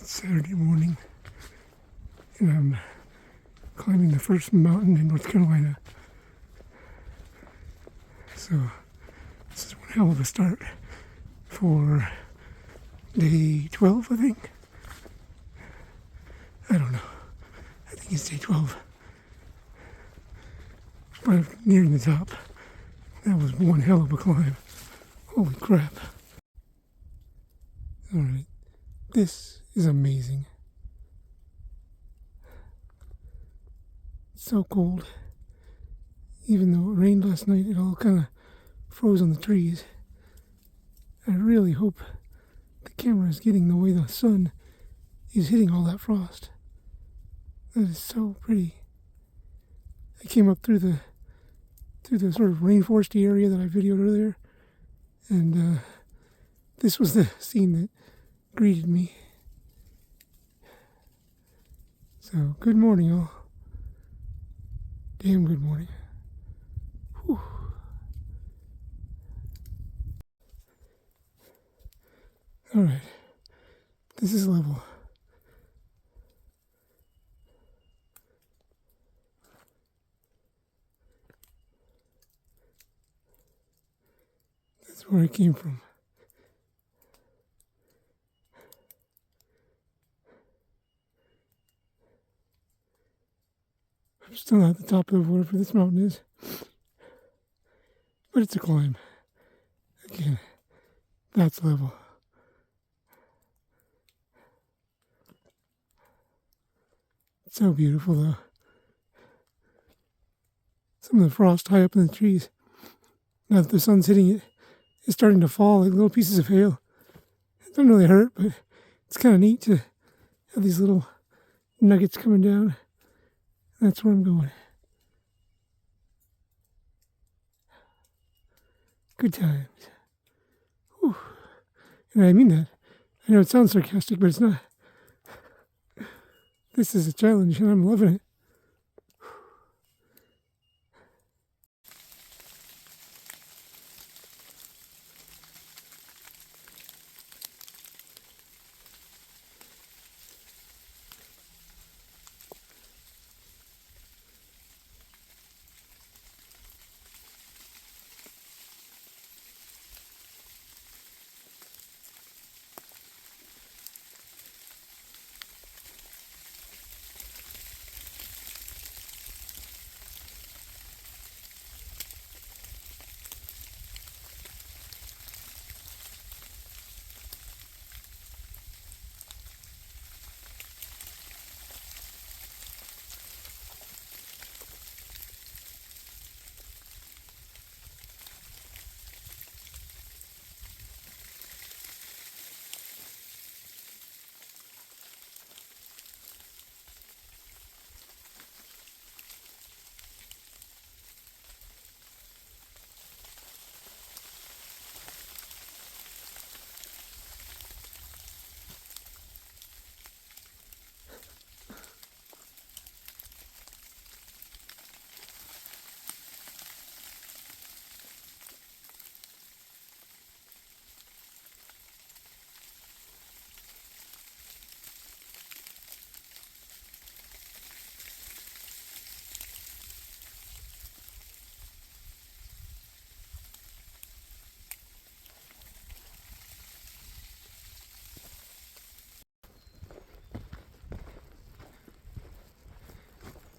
Saturday morning, and I'm climbing the first mountain in North Carolina. So this is one hell of a start for day 12, I think. I don't know. I think it's day 12. But nearing the top. That was one hell of a climb. Holy crap. Alright. This is amazing. It's so cold. Even though it rained last night, it all kind of froze on the trees. I really hope the camera is getting the way the sun is hitting all that frost. That is so pretty. I came up through the sort of rainforesty area that I videoed earlier, and this was the scene that greeted me. So, good morning, all. Damn good morning. Whew. Alright, this is level. That's where I came from. I'm still not at the top of whatever this mountain is, but it's a climb. Again, that's level. It's so beautiful, though. Some of the frost high up in the trees, now that the sun's hitting it, is starting to fall like little pieces of hail. It doesn't really hurt, but it's kind of neat to have these little nuggets coming down. That's where I'm going. Good times. Whew. And I mean that. I know it sounds sarcastic, but it's not. This is a challenge, and I'm loving it.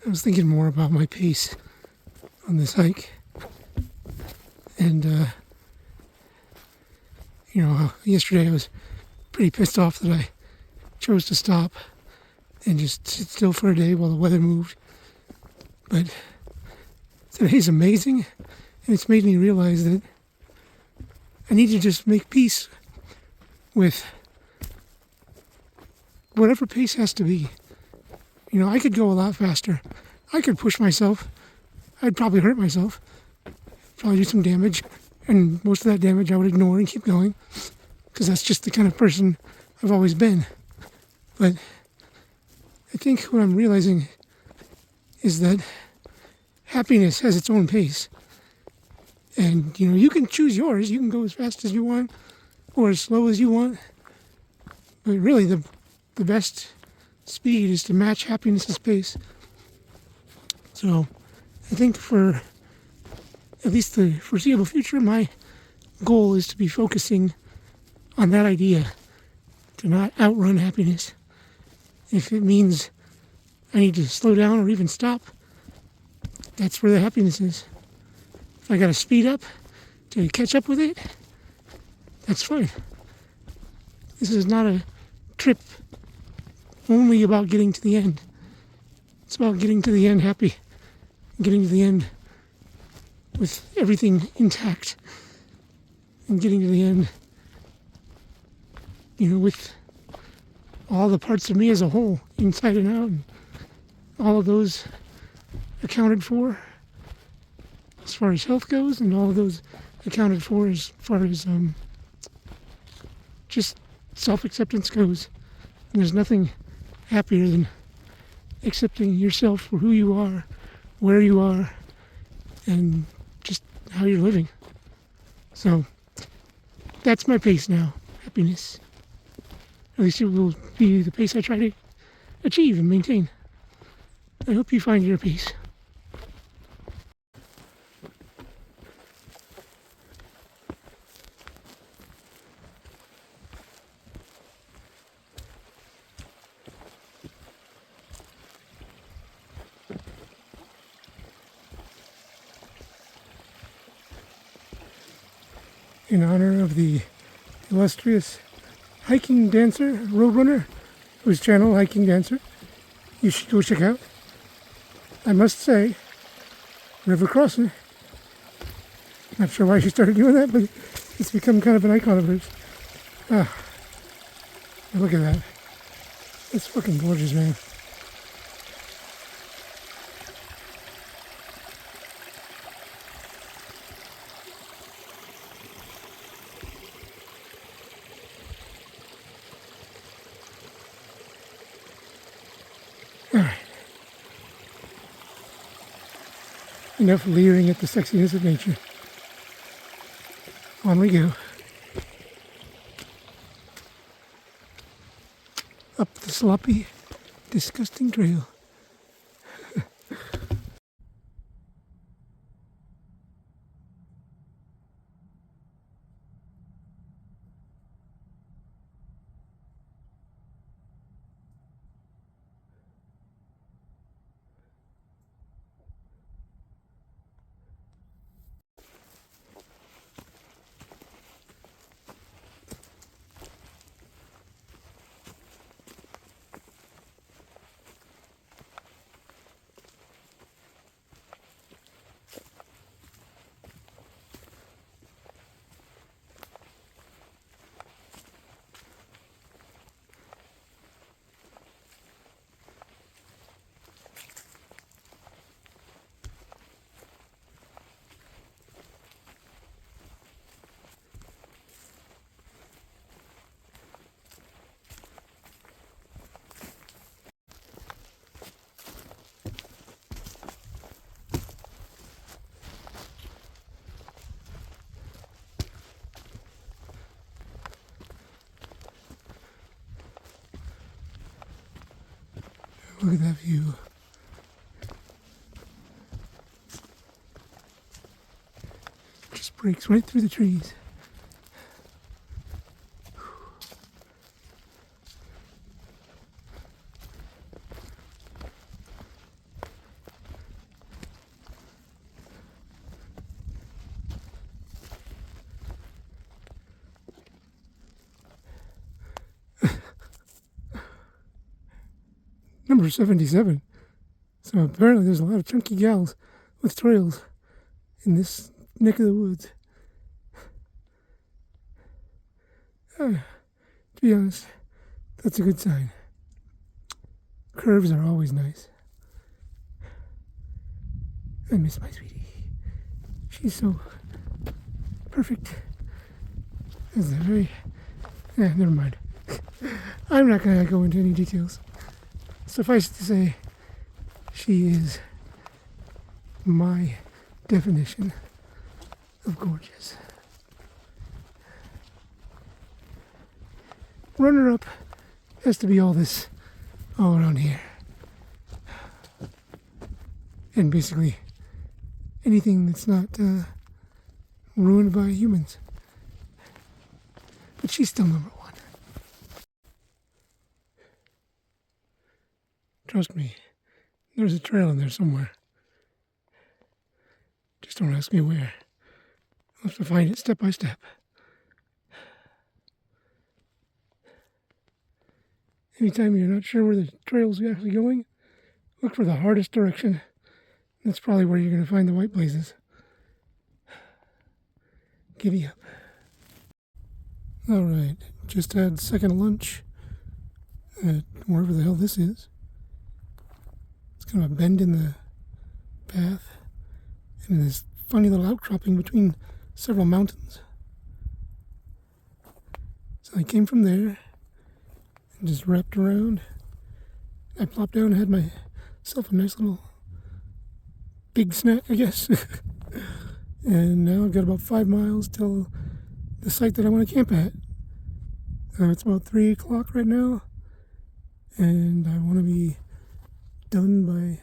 I was thinking more about my pace on this hike, and yesterday I was pretty pissed off that I chose to stop and just sit still for a day while the weather moved. But today's amazing, and it's made me realize that I need to just make peace with whatever pace has to be. You know, I could go a lot faster. I could push myself. I'd probably hurt myself. Probably do some damage. And most of that damage I would ignore and keep going. Because that's just the kind of person I've always been. But I think what I'm realizing is that happiness has its own pace. And, you can choose yours. You can go as fast as you want or as slow as you want. But really, the the best speed is to match happiness's pace. So I think for at least the foreseeable future, my goal is to be focusing on that idea, to not outrun happiness. If it means I need to slow down or even stop, that's where the happiness is. If I gotta speed up to catch up with it, that's fine. This is not a trip only about getting to the end. It's about getting to the end happy, getting to the end with everything intact, and getting to the end, with all the parts of me as a whole, inside and out, and all of those accounted for as far as health goes, and all of those accounted for as far as just self-acceptance goes. And there's nothing happier than accepting yourself for who you are, where you are, and just how you're living. So that's my pace now, happiness. At least it will be the pace I try to achieve and maintain. I hope you find your pace. In honor of the illustrious hiking dancer, roadrunner, whose channel, Hiking Dancer, you should go check out. I must say, river crossing. Not sure why she started doing that, but it's become kind of an icon of hers. Look at that. It's fucking gorgeous, man. Alright. Enough leering at the sexiness of nature. On we go. Up the sloppy, disgusting trail. Look at that view. Just breaks right through the trees. Number 77. So apparently there's a lot of chunky gals with trails in this neck of the woods. To be honest, that's a good sign. Curves are always nice. I miss my sweetie. She's so perfect. That's a very... never mind. I'm not going to go into any details. Suffice it to say, she is my definition of gorgeous. Runner-up has to be all this all around here. And basically anything that's not ruined by humans. But she's still number one. Trust me, there's a trail in there somewhere. Just don't ask me where. I'll have to find it step by step. Anytime you're not sure where the trail's actually going, look for the hardest direction. That's probably where you're going to find the white blazes. Giddy up. Alright, just had second lunch at wherever the hell this is. It's kind of a bend in the path and this funny little outcropping between several mountains. So I came from there and just wrapped around. I plopped down and had myself a nice little big snack, I guess. And now I've got about 5 miles till the site that I want to camp at. It's about 3 o'clock right now, and I want to be done by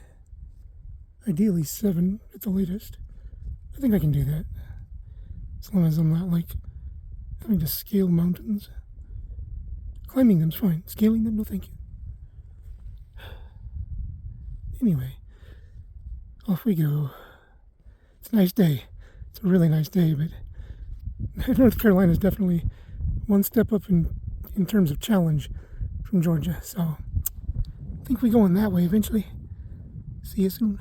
ideally 7 at the latest. I think I can do that, as long as I'm not like having to scale mountains. Climbing them's fine. Scaling them, no thank you. Anyway, off we go. It's a nice day. It's a really nice day, but North Carolina is definitely one step up in terms of challenge from Georgia. So I think we're going that way eventually. See you soon.